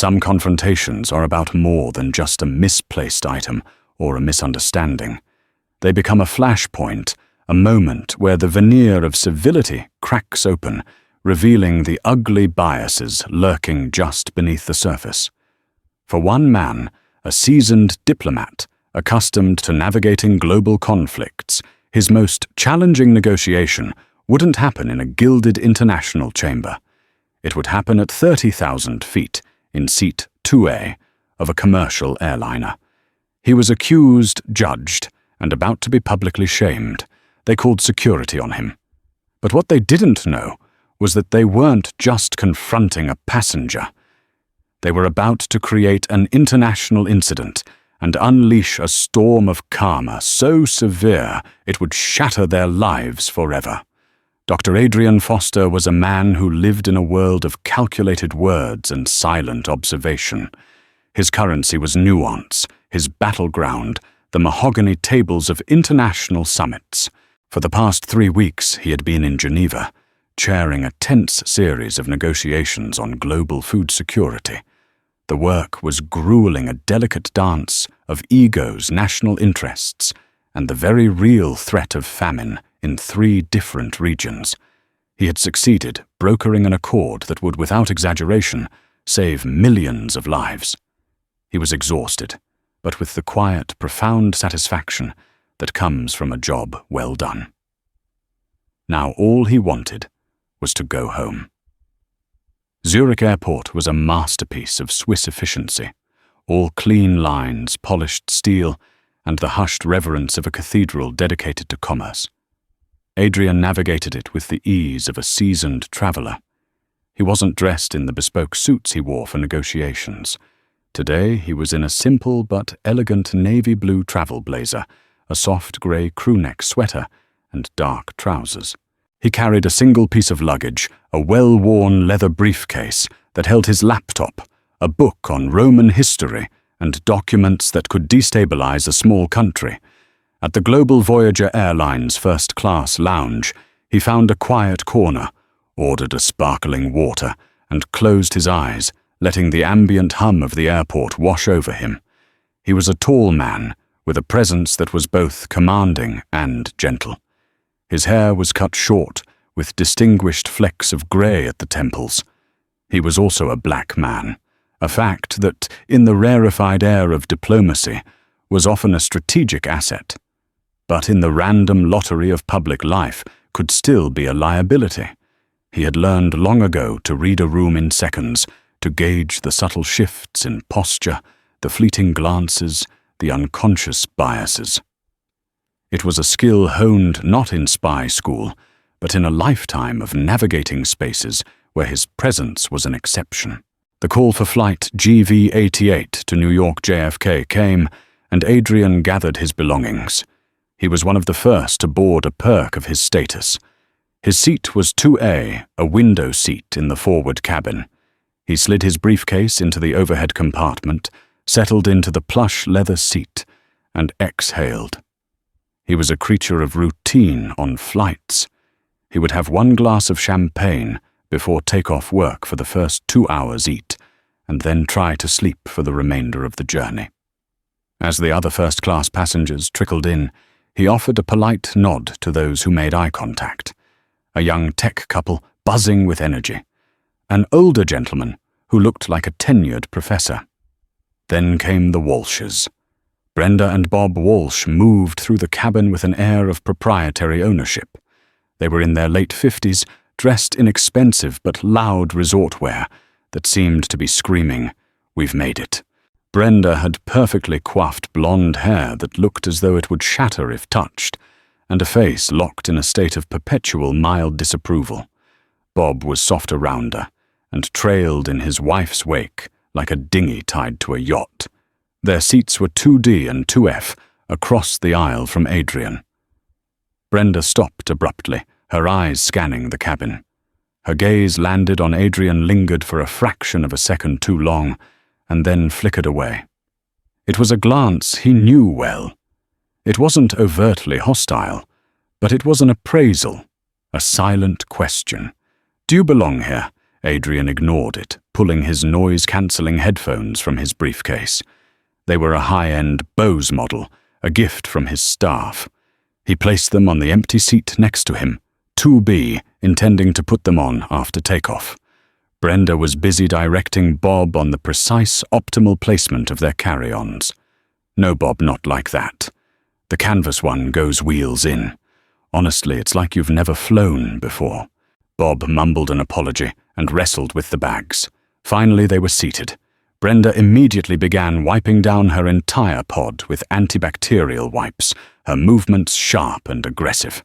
Some confrontations are about more than just a misplaced item or a misunderstanding. They become a flashpoint, a moment where the veneer of civility cracks open, revealing the ugly biases lurking just beneath the surface. For one man, a seasoned diplomat, accustomed to navigating global conflicts, his most challenging negotiation wouldn't happen in a gilded international chamber. It would happen at 30,000 feet, in seat 2A of a commercial airliner. He was accused, judged, and about to be publicly shamed. They called security on him. But what they didn't know was that they weren't just confronting a passenger. They were about to create an international incident and unleash a storm of karma so severe it would shatter their lives forever. Dr. Adrian Foster was a man who lived in a world of calculated words and silent observation. His currency was nuance, his battleground, the mahogany tables of international summits. For the past 3 weeks, he had been in Geneva, chairing a tense series of negotiations on global food security. The work was grueling, a delicate dance of egos, national interests, and the very real threat of famine in 3 different regions. He had succeeded, brokering an accord that would, without exaggeration, save millions of lives. He was exhausted, but with the quiet, profound satisfaction that comes from a job well done. Now all he wanted was to go home. Zurich Airport was a masterpiece of Swiss efficiency, all clean lines, polished steel, and the hushed reverence of a cathedral dedicated to commerce. Adrian navigated it with the ease of a seasoned traveler. He wasn't dressed in the bespoke suits he wore for negotiations. Today he was in a simple but elegant navy blue travel blazer, a soft grey crewneck sweater, and dark trousers. He carried a single piece of luggage, a well-worn leather briefcase that held his laptop, a book on Roman history, and documents that could destabilize a small country. At the Global Voyager Airlines first-class lounge, he found a quiet corner, ordered a sparkling water, and closed his eyes, letting the ambient hum of the airport wash over him. He was a tall man, with a presence that was both commanding and gentle. His hair was cut short, with distinguished flecks of grey at the temples. He was also a black man, a fact that, in the rarefied air of diplomacy, was often a strategic asset, but in the random lottery of public life could still be a liability. He had learned long ago to read a room in seconds, to gauge the subtle shifts in posture, the fleeting glances, the unconscious biases. It was a skill honed not in spy school, but in a lifetime of navigating spaces where his presence was an exception. The call for flight GV88 to New York JFK came, and Adrian gathered his belongings. He was one of the first to board a perk of his status. His seat was 2A, a window seat in the forward cabin. He slid his briefcase into the overhead compartment, settled into the plush leather seat, and exhaled. He was a creature of routine on flights. He would have 1 glass of champagne before take-off work for the first 2 hours eat, and then try to sleep for the remainder of the journey. As the other first-class passengers trickled in, he offered a polite nod to those who made eye contact. A young tech couple buzzing with energy. An older gentleman who looked like a tenured professor. Then came the Walshes. Brenda and Bob Walsh moved through the cabin with an air of proprietary ownership. They were in their late 50s, dressed in expensive but loud resort wear that seemed to be screaming, "We've made it." Brenda had perfectly coiffed blonde hair that looked as though it would shatter if touched, and a face locked in a state of perpetual mild disapproval. Bob was softer rounder, and trailed in his wife's wake like a dinghy tied to a yacht. Their seats were 2D and 2F, across the aisle from Adrian. Brenda stopped abruptly, her eyes scanning the cabin. Her gaze landed on Adrian, lingered for a fraction of a second too long, and then flickered away. It was a glance he knew well. It wasn't overtly hostile, but it was an appraisal, a silent question. "Do you belong here?" Adrian ignored it, pulling his noise-cancelling headphones from his briefcase. They were a high-end Bose model, a gift from his staff. He placed them on the empty seat next to him, 2B, intending to put them on after takeoff. Brenda was busy directing Bob on the precise, optimal placement of their carry-ons. No, Bob, not like that. The canvas one goes wheels in. Honestly, it's like you've never flown before. Bob mumbled an apology and wrestled with the bags. Finally, they were seated. Brenda immediately began wiping down her entire pod with antibacterial wipes, her movements sharp and aggressive.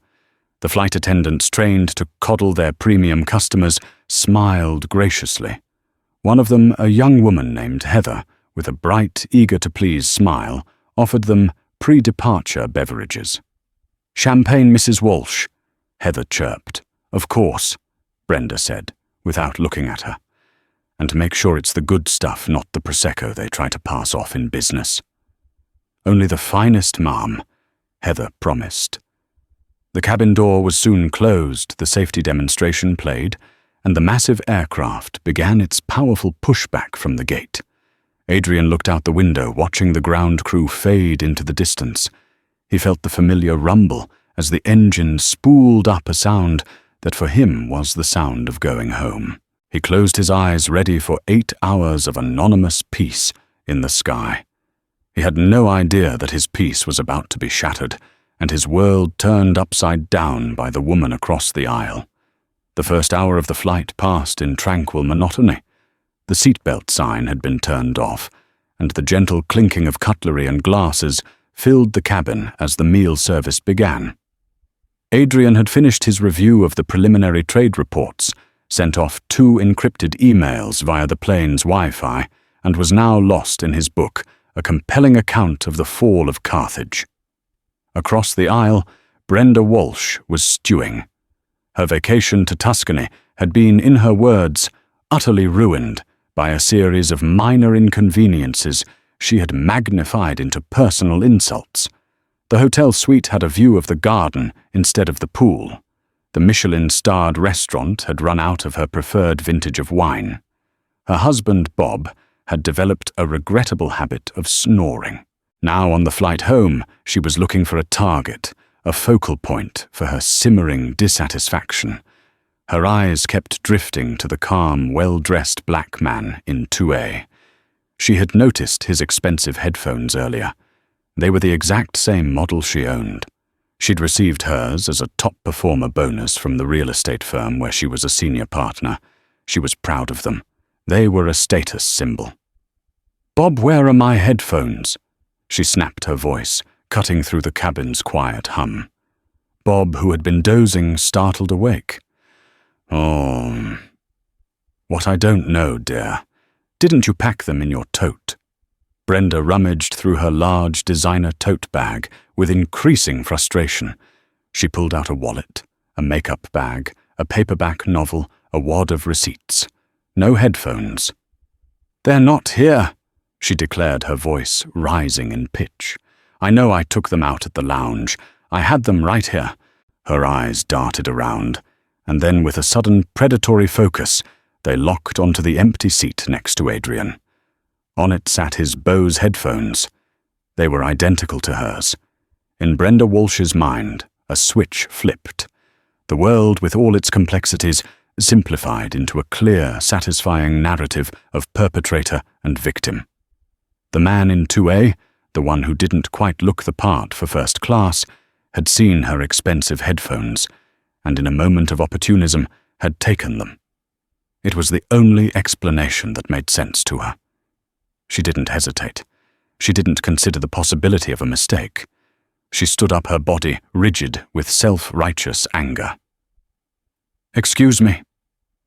The flight attendants trained to coddle their premium customers smiled graciously. One of them, a young woman named Heather, with a bright, eager-to-please smile, offered them pre-departure beverages. "Champagne, Mrs. Walsh," Heather chirped. "Of course," Brenda said, without looking at her. "And make sure it's the good stuff, not the Prosecco they try to pass off in business." "Only the finest, ma'am," Heather promised. The cabin door was soon closed, the safety demonstration played, and the massive aircraft began its powerful pushback from the gate. Adrian looked out the window, watching the ground crew fade into the distance. He felt the familiar rumble as the engine spooled up a sound that for him was the sound of going home. He closed his eyes, ready for 8 hours of anonymous peace in the sky. He had no idea that his peace was about to be shattered, and his world turned upside down by the woman across the aisle. The first hour of the flight passed in tranquil monotony. The seatbelt sign had been turned off, and the gentle clinking of cutlery and glasses filled the cabin as the meal service began. Adrian had finished his review of the preliminary trade reports, sent off 2 encrypted emails via the plane's Wi-Fi, and was now lost in his book, a compelling account of the fall of Carthage. Across the aisle, Brenda Walsh was stewing. Her vacation to Tuscany had been, in her words, utterly ruined by a series of minor inconveniences she had magnified into personal insults. The hotel suite had a view of the garden instead of the pool. The Michelin-starred restaurant had run out of her preferred vintage of wine. Her husband, Bob, had developed a regrettable habit of snoring. Now on the flight home, she was looking for a target, a focal point for her simmering dissatisfaction. Her eyes kept drifting to the calm, well-dressed black man in 2A. She had noticed his expensive headphones earlier. They were the exact same model she owned. She'd received hers as a top performer bonus from the real estate firm where she was a senior partner. She was proud of them. They were a status symbol. "Bob, where are my headphones?" She snapped her voice, cutting through the cabin's quiet hum. Bob, who had been dozing, startled awake. "Oh, what I don't know, dear. Didn't you pack them in your tote?" Brenda rummaged through her large designer tote bag with increasing frustration. She pulled out a wallet, a makeup bag, a paperback novel, a wad of receipts. No headphones. "They're not here," she declared, her voice rising in pitch. "I know I took them out at the lounge. I had them right here." Her eyes darted around, and then with a sudden predatory focus, they locked onto the empty seat next to Adrian. On it sat his Bose headphones. They were identical to hers. In Brenda Walsh's mind, a switch flipped. The world, with all its complexities, simplified into a clear, satisfying narrative of perpetrator and victim. The man in 2A, the one who didn't quite look the part for first class, had seen her expensive headphones, and in a moment of opportunism had taken them. It was the only explanation that made sense to her. She didn't hesitate. She didn't consider the possibility of a mistake. She stood up, her body rigid with self-righteous anger. "Excuse me,"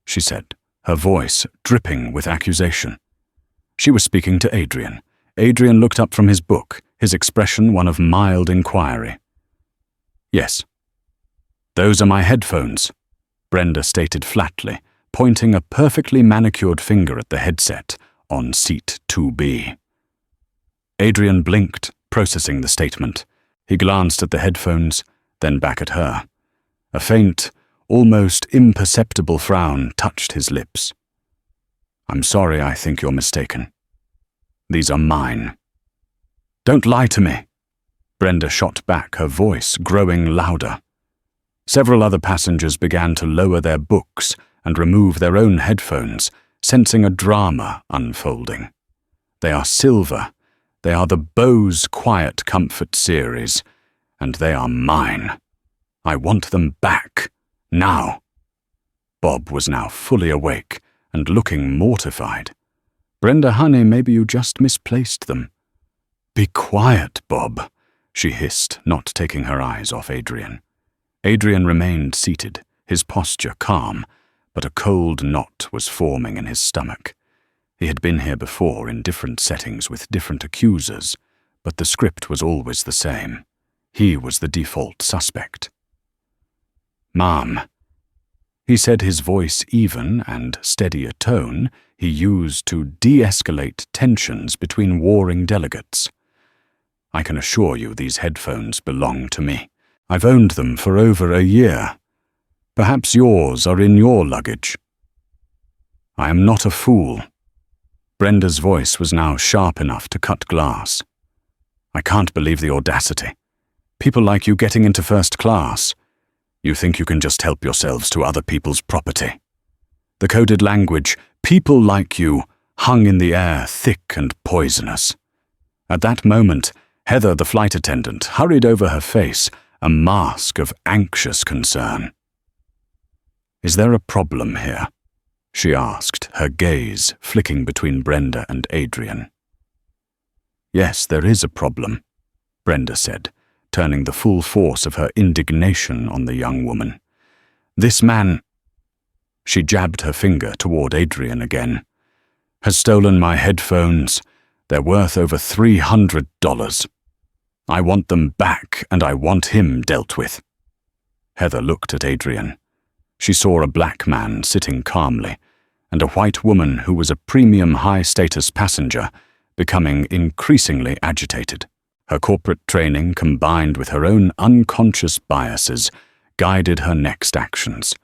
she said, her voice dripping with accusation. She was speaking to Adrian. Adrian looked up from his book, his expression one of mild inquiry. "Yes." "Those are my headphones," Brenda stated flatly, pointing a perfectly manicured finger at the headset on seat 2B. Adrian blinked, processing the statement. He glanced at the headphones, then back at her. A faint, almost imperceptible frown touched his lips. I'm sorry, I think you're mistaken. These are mine. Don't lie to me. Brenda shot back, her voice growing louder. Several other passengers began to lower their books and remove their own headphones, sensing a drama unfolding. They are silver. They are the Bose Quiet Comfort series, and they are mine. I want them back, now. Bob was now fully awake and looking mortified. Brenda, honey, maybe you just misplaced them. Be quiet, Bob, she hissed, not taking her eyes off Adrian. Adrian remained seated, his posture calm, but a cold knot was forming in his stomach. He had been here before in different settings with different accusers, but the script was always the same. He was the default suspect. Ma'am, he said, his voice even and steady a tone he used to de-escalate tensions between warring delegates. I can assure you these headphones belong to me. I've owned them for over a year. Perhaps yours are in your luggage. I am not a fool. Brenda's voice was now sharp enough to cut glass. I can't believe the audacity. People like you getting into first class. You think you can just help yourselves to other people's property. The coded language, people like you, hung in the air thick and poisonous. At that moment, Heather, the flight attendant, hurried over her face, a mask of anxious concern. Is there a problem here? She asked, her gaze flicking between Brenda and Adrian. Yes, there is a problem, Brenda said, turning the full force of her indignation on the young woman. This man, she jabbed her finger toward Adrian again, has stolen my headphones. They're worth over $300. I want them back, and I want him dealt with. Heather looked at Adrian. She saw a black man sitting calmly, and a white woman who was a premium high-status passenger becoming increasingly agitated. Her corporate training, combined with her own unconscious biases, guided her next actions.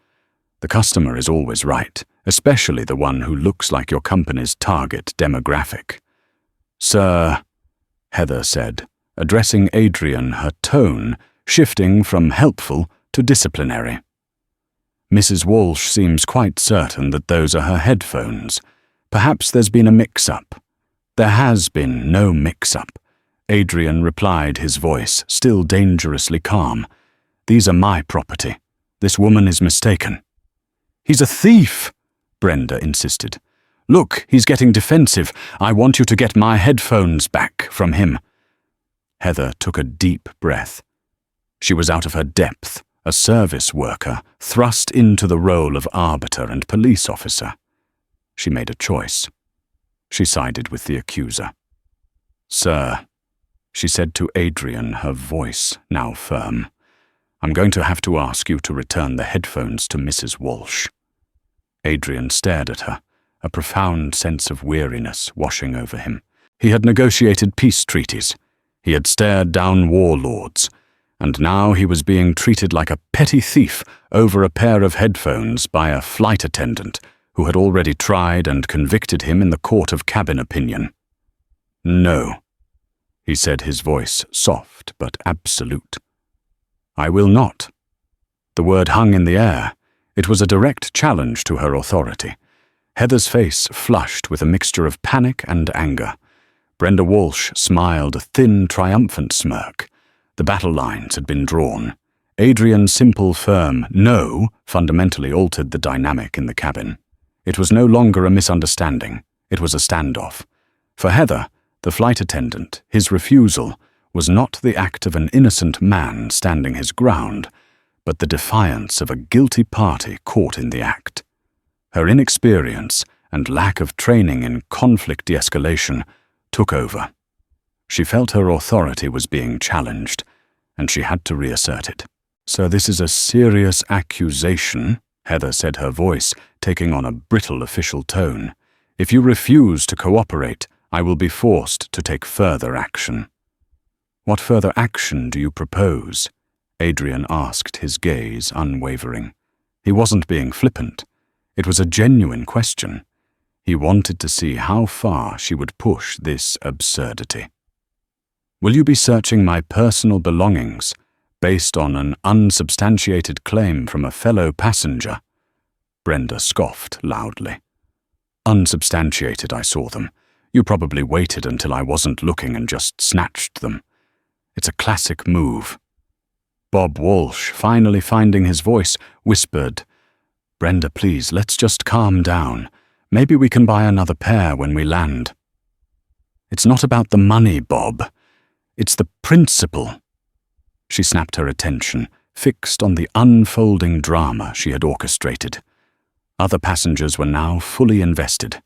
The customer is always right, especially the one who looks like your company's target demographic. Sir, Heather said, addressing Adrian, her tone shifting from helpful to disciplinary. Mrs. Walsh seems quite certain that those are her headphones. Perhaps there's been a mix-up. There has been no mix-up, Adrian replied, his voice still dangerously calm. These are my property. This woman is mistaken. He's a thief, Brenda insisted. Look, he's getting defensive. I want you to get my headphones back from him. Heather took a deep breath. She was out of her depth, a service worker, thrust into the role of arbiter and police officer. She made a choice. She sided with the accuser. Sir, she said to Adrian, her voice now firm, I'm going to have to ask you to return the headphones to Mrs. Walsh. Adrian stared at her, a profound sense of weariness washing over him. He had negotiated peace treaties. He had stared down warlords, and now he was being treated like a petty thief over a pair of headphones by a flight attendant who had already tried and convicted him in the court of cabin opinion. No, he said, his voice soft but absolute. I will not. The word hung in the air. It was a direct challenge to her authority. Heather's face flushed with a mixture of panic and anger. Brenda Walsh smiled a thin, triumphant smirk. The battle lines had been drawn. Adrian's simple, firm no fundamentally altered the dynamic in the cabin. It was no longer a misunderstanding. It was a standoff. For Heather, the flight attendant, his refusal was not the act of an innocent man standing his ground, but the defiance of a guilty party caught in the act. Her inexperience and lack of training in conflict de-escalation took over. She felt her authority was being challenged, and she had to reassert it. So this is a serious accusation, Heather said, her voice taking on a brittle official tone. If you refuse to cooperate, I will be forced to take further action. What further action do you propose? Adrian asked, his gaze unwavering. He wasn't being flippant. It was a genuine question. He wanted to see how far she would push this absurdity. "Will you be searching my personal belongings based on an unsubstantiated claim from a fellow passenger?" Brenda scoffed loudly. "Unsubstantiated, I saw them. You probably waited until I wasn't looking and just snatched them. It's a classic move." Bob Walsh, finally finding his voice, whispered, "Brenda, please, let's just calm down. Maybe we can buy another pair when we land." "It's not about the money, Bob. It's the principle." She snapped her attention, fixed on the unfolding drama she had orchestrated. Other passengers were now fully invested.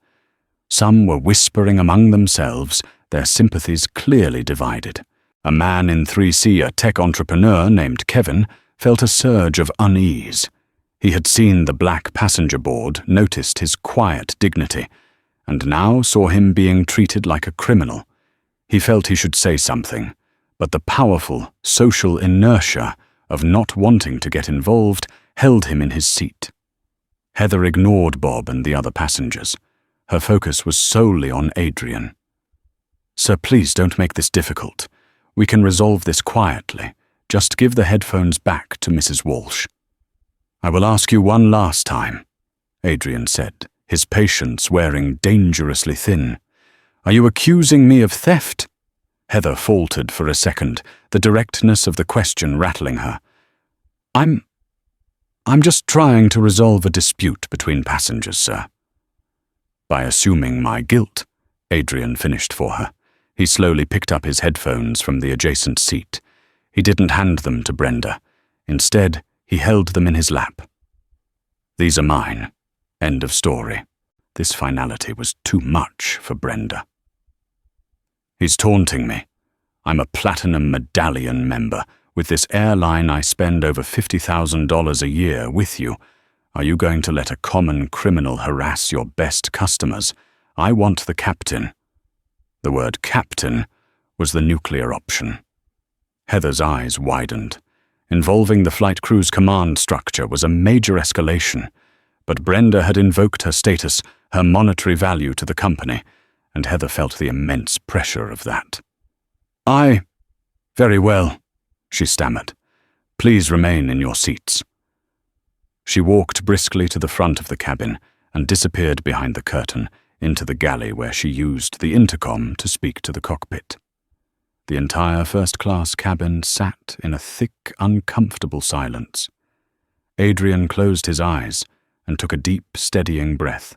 Some were whispering among themselves, their sympathies clearly divided. A man in 3C, a tech entrepreneur named Kevin, felt a surge of unease. He had seen the black passenger board, noticed his quiet dignity, and now saw him being treated like a criminal. He felt he should say something, but the powerful social inertia of not wanting to get involved held him in his seat. Heather ignored Bob and the other passengers. Her focus was solely on Adrian. "Sir, please don't make this difficult. We can resolve this quietly. Just give the headphones back to Mrs. Walsh." "I will ask you one last time," Adrian said, his patience wearing dangerously thin. "Are you accusing me of theft?" Heather faltered for a second, the directness of the question rattling her. I'm just trying to resolve a dispute between passengers, sir." "By assuming my guilt," Adrian finished for her. He slowly picked up his headphones from the adjacent seat. He didn't hand them to Brenda. Instead, he held them in his lap. "These are mine. End of story." This finality was too much for Brenda. "He's taunting me. I'm a platinum medallion member. With this airline, I spend over $50,000 a year with you. Are you going to let a common criminal harass your best customers? I want the captain." The word captain was the nuclear option. Heather's eyes widened. Involving the flight crew's command structure was a major escalation, but Brenda had invoked her status, her monetary value to the company, and Heather felt the immense pressure of that. Very well," she stammered. "Please remain in your seats." She walked briskly to the front of the cabin and disappeared behind the curtain into the galley where she used the intercom to speak to the cockpit. The entire first-class cabin sat in a thick, uncomfortable silence. Adrian closed his eyes and took a deep, steadying breath.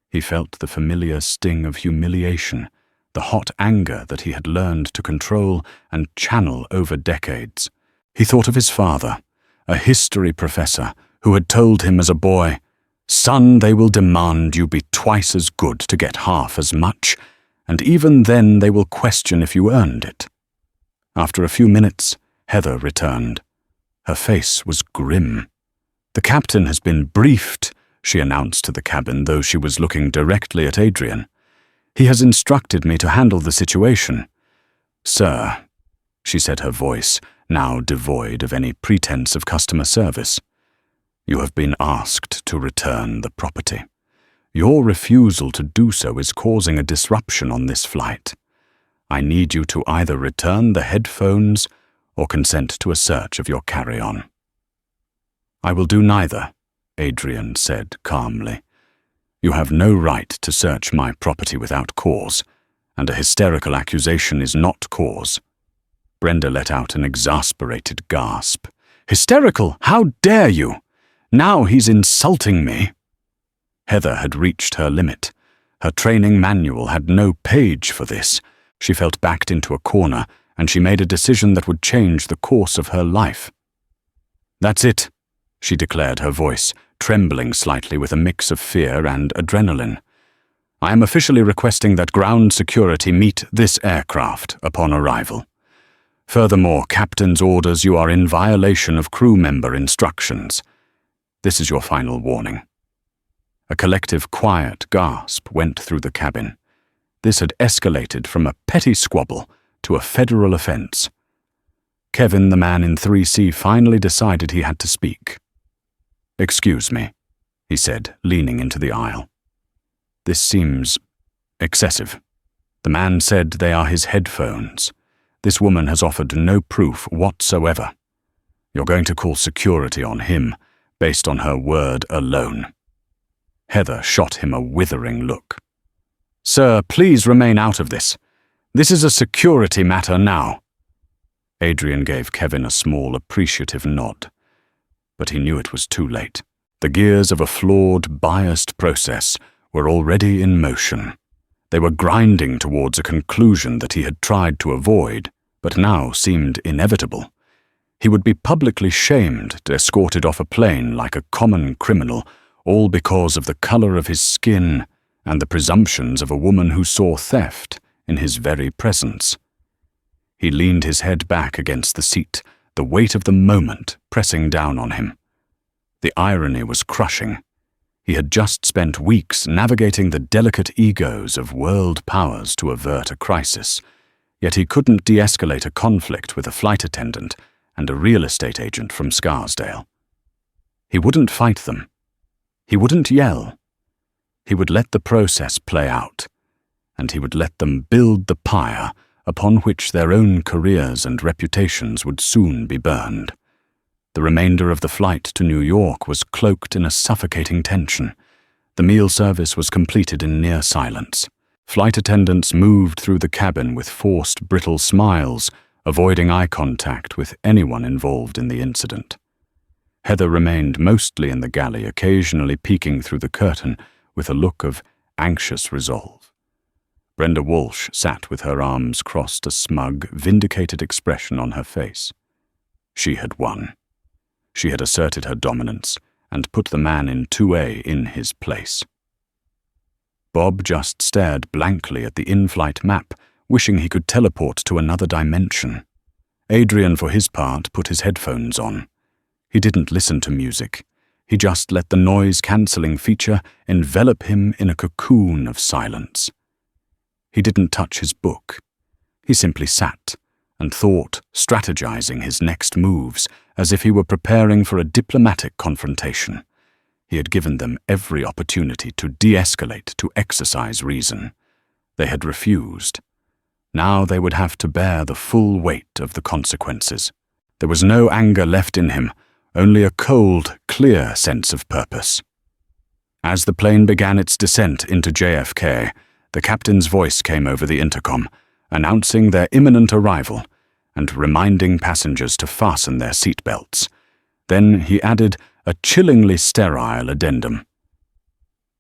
He felt the familiar sting of humiliation, the hot anger that he had learned to control and channel over decades. He thought of his father, a history professor who had told him as a boy, "Son, they will demand you be twice as good to get half as much, and even then they will question if you earned it." After a few minutes, Heather returned. Her face was grim. "The captain has been briefed," she announced to the cabin, though she was looking directly at Adrian. "He has instructed me to handle the situation." "Sir," she said, her voice now devoid of any pretense of customer service, "you have been asked to return the property. Your refusal to do so is causing a disruption on this flight. I need you to either return the headphones or consent to a search of your carry-on." "I will do neither," Adrian said calmly. "You have no right to search my property without cause, and a hysterical accusation is not cause." Brenda let out an exasperated gasp. "Hysterical? How dare you? Now he's insulting me." Heather had reached her limit. Her training manual had no page for this. She felt backed into a corner, and she made a decision that would change the course of her life. "That's it," she declared, her voice trembling slightly with a mix of fear and adrenaline. "I am officially requesting that ground security meet this aircraft upon arrival. Furthermore, captain's orders you are in violation of crew member instructions. This is your final warning." A collective quiet gasp went through the cabin. This had escalated from a petty squabble to a federal offense. Kevin, the man in 3C, finally decided he had to speak. "Excuse me," he said, leaning into the aisle. This seems excessive. The man said they are his headphones. This woman has offered no proof whatsoever. You're going to call security on him based on her word alone." Heather shot him a withering look. "Sir, please remain out of this. This is a security matter now." Adrian gave Kevin a small, appreciative nod. But he knew it was too late. The gears of a flawed, biased process were already in motion. They were grinding towards a conclusion that he had tried to avoid, but now seemed inevitable. He would be publicly shamed, escorted off a plane like a common criminal, all because of the color of his skin and the presumptions of a woman who saw theft in his very presence. He leaned his head back against the seat, the weight of the moment pressing down on him. The irony was crushing. He had just spent weeks navigating the delicate egos of world powers to avert a crisis, yet he couldn't de-escalate a conflict with a flight attendant and a real estate agent from Scarsdale. He wouldn't fight them. He wouldn't yell. He would let the process play out, and he would let them build the pyre upon which their own careers and reputations would soon be burned. The remainder of the flight to New York was cloaked in a suffocating tension. The meal service was completed in near silence. Flight attendants moved through the cabin with forced, brittle smiles, avoiding eye contact with anyone involved in the incident. Heather remained mostly in the galley, occasionally peeking through the curtain with a look of anxious resolve. Brenda Walsh sat with her arms crossed, a smug, vindicated expression on her face. She had won. She had asserted her dominance and put the man in 2A in his place. Bob just stared blankly at the in-flight map, wishing he could teleport to another dimension. Adrian, for his part, put his headphones on. He didn't listen to music. He just let the noise-cancelling feature envelop him in a cocoon of silence. He didn't touch his book. He simply sat and thought, strategizing his next moves as if he were preparing for a diplomatic confrontation. He had given them every opportunity to de-escalate, to exercise reason. They had refused. Now they would have to bear the full weight of the consequences. There was no anger left in him, only a cold, clear sense of purpose. As the plane began its descent into JFK, the captain's voice came over the intercom, announcing their imminent arrival and reminding passengers to fasten their seatbelts. Then he added a chillingly sterile addendum.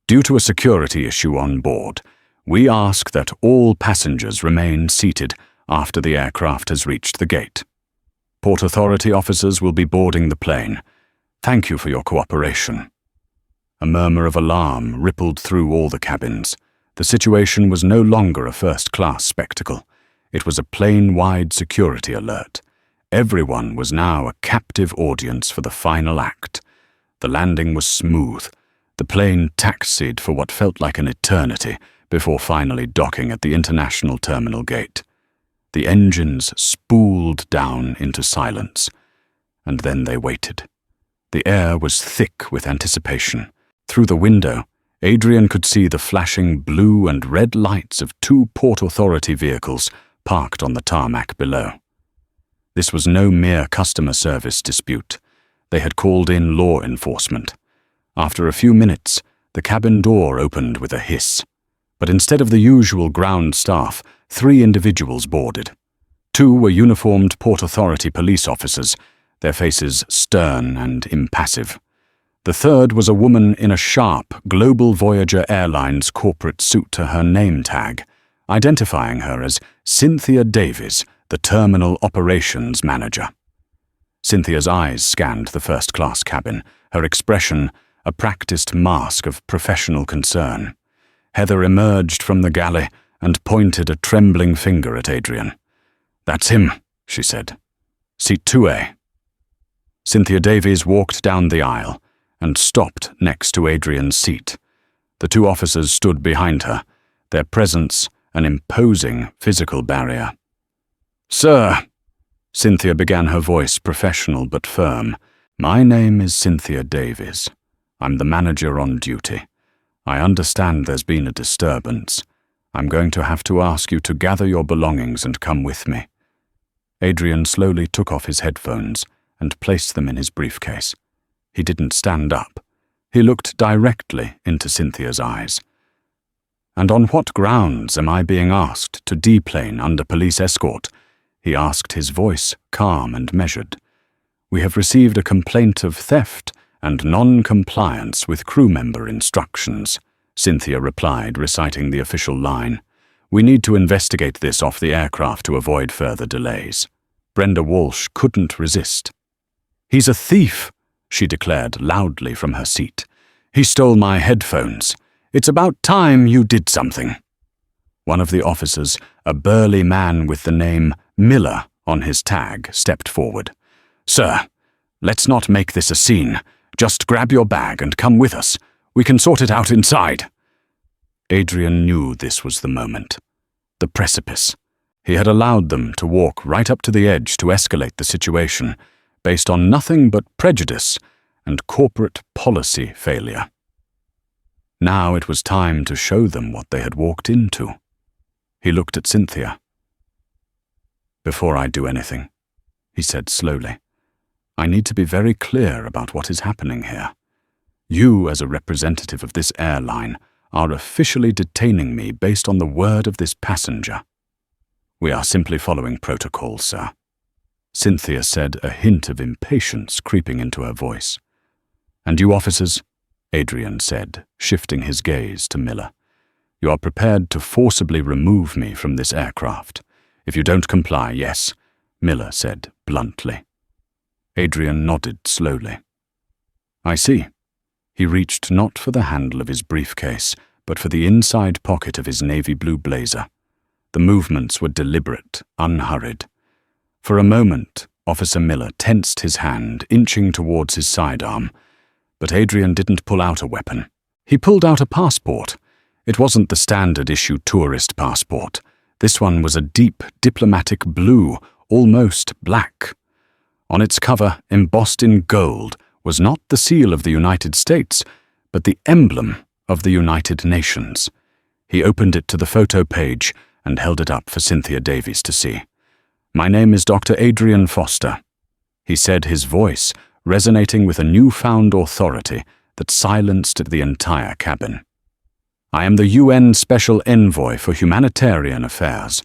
"Due to a security issue on board, we ask that all passengers remain seated after the aircraft has reached the gate. Port Authority officers will be boarding the plane. Thank you for your cooperation." A murmur of alarm rippled through all the cabins. The situation was no longer a first-class spectacle. It was a plane-wide security alert. Everyone was now a captive audience for the final act. The landing was smooth. The plane taxied for what felt like an eternity before finally docking at the international terminal gate. The engines spooled down into silence, and then they waited. The air was thick with anticipation. Through the window, Adrian could see the flashing blue and red lights of 2 Port Authority vehicles parked on the tarmac below. This was no mere customer service dispute. They had called in law enforcement. After a few minutes, the cabin door opened with a hiss. But instead of the usual ground staff, 3 individuals boarded. 2 were uniformed Port Authority police officers, their faces stern and impassive. The third was a woman in a sharp Global Voyager Airlines corporate suit to her name tag, identifying her as Cynthia Davies, the Terminal Operations Manager. Cynthia's eyes scanned the first-class cabin, her expression a practiced mask of professional concern. Heather emerged from the galley and pointed a trembling finger at Adrian. "That's him," she said. "Seat 2A." Cynthia Davies walked down the aisle and stopped next to Adrian's seat. The 2 officers stood behind her, their presence an imposing physical barrier. "Sir," Cynthia began, her voice professional but firm, "my name is Cynthia Davies. I'm the manager on duty. I understand there's been a disturbance. I'm going to have to ask you to gather your belongings and come with me." Adrian slowly took off his headphones and placed them in his briefcase. He didn't stand up. He looked directly into Cynthia's eyes. "And on what grounds am I being asked to deplane under police escort?" he asked, his voice calm and measured. "We have received a complaint of theft and non-compliance with crew member instructions," Cynthia replied, reciting the official line. "We need to investigate this off the aircraft to avoid further delays." Brenda Walsh couldn't resist. "He's a thief," she declared loudly from her seat. "He stole my headphones. It's about time you did something." One of the officers, a burly man with the name Miller on his tag, stepped forward. "Sir, let's not make this a scene. Just grab your bag and come with us. We can sort it out inside." Adrian knew this was the moment. The precipice. He had allowed them to walk right up to the edge to escalate the situation, based on nothing but prejudice and corporate policy failure. Now it was time to show them what they had walked into. He looked at Cynthia. "Before I do anything," he said slowly, "I need to be very clear about what is happening here. You, as a representative of this airline, are officially detaining me based on the word of this passenger." "We are simply following protocol, sir," Cynthia said, a hint of impatience creeping into her voice. "And you officers," Adrian said, shifting his gaze to Miller, "you are prepared to forcibly remove me from this aircraft. If you don't comply, yes," Miller said bluntly. Adrian nodded slowly. "I see." He reached not for the handle of his briefcase, but for the inside pocket of his navy blue blazer. The movements were deliberate, unhurried. For a moment, Officer Miller tensed his hand, inching towards his sidearm. But Adrian didn't pull out a weapon. He pulled out a passport. It wasn't the standard-issue tourist passport. This one was a deep, diplomatic blue, almost black. On its cover, embossed in gold, was not the seal of the United States, but the emblem of the United Nations. He opened it to the photo page and held it up for Cynthia Davies to see. "My name is Dr. Adrian Foster," he said, his voice resonating with a newfound authority that silenced the entire cabin. "I am the UN Special Envoy for Humanitarian Affairs.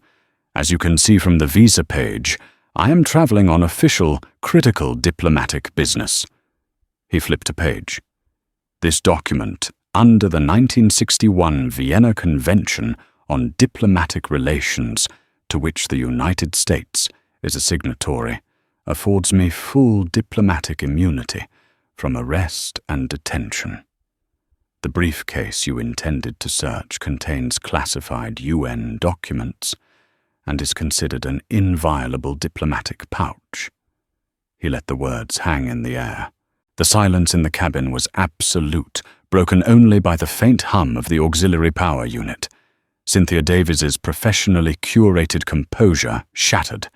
As you can see from the visa page, I am traveling on official, critical diplomatic business." He flipped a page. "This document, under the 1961 Vienna Convention on Diplomatic Relations, to which the United States is a signatory, affords me full diplomatic immunity from arrest and detention. The briefcase you intended to search contains classified UN documents and is considered an inviolable diplomatic pouch." He let the words hang in the air. The silence in the cabin was absolute, broken only by the faint hum of the auxiliary power unit. Cynthia Davies's professionally curated composure shattered.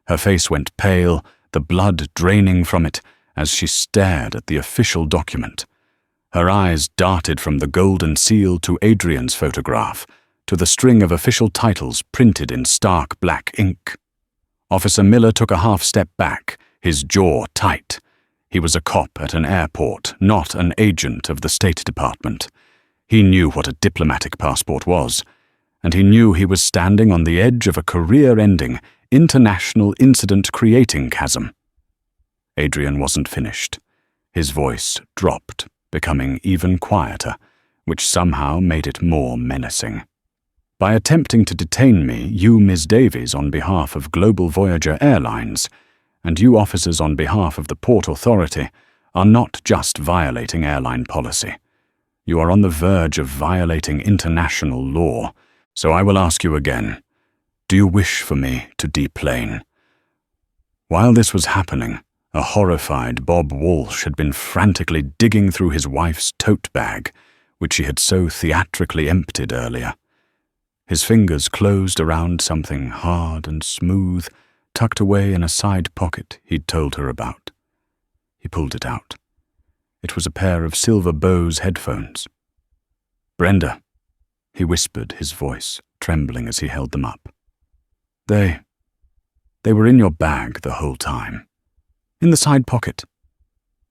Her face went pale, the blood draining from it as she stared at the official document. Her eyes darted from the golden seal to Adrian's photograph, to the string of official titles printed in stark black ink. Officer Miller took a half step back, his jaw tight. He was a cop at an airport, not an agent of the State Department. He knew what a diplomatic passport was, and he knew he was standing on the edge of a career-ending, international incident-creating chasm. Adrian wasn't finished. His voice dropped, becoming even quieter, which somehow made it more menacing. "By attempting to detain me, you, Ms. Davies, on behalf of Global Voyager Airlines, and you officers on behalf of the Port Authority, are not just violating airline policy. You are on the verge of violating international law, so I will ask you again. Do you wish for me to deplane?" While this was happening, a horrified Bob Walsh had been frantically digging through his wife's tote bag, which she had so theatrically emptied earlier. His fingers closed around something hard and smooth, tucked away in a side pocket he'd told her about. He pulled it out. It was a pair of silver Bose headphones. "Brenda," he whispered, his voice trembling as he held them up. They were in your bag the whole time. In the side pocket."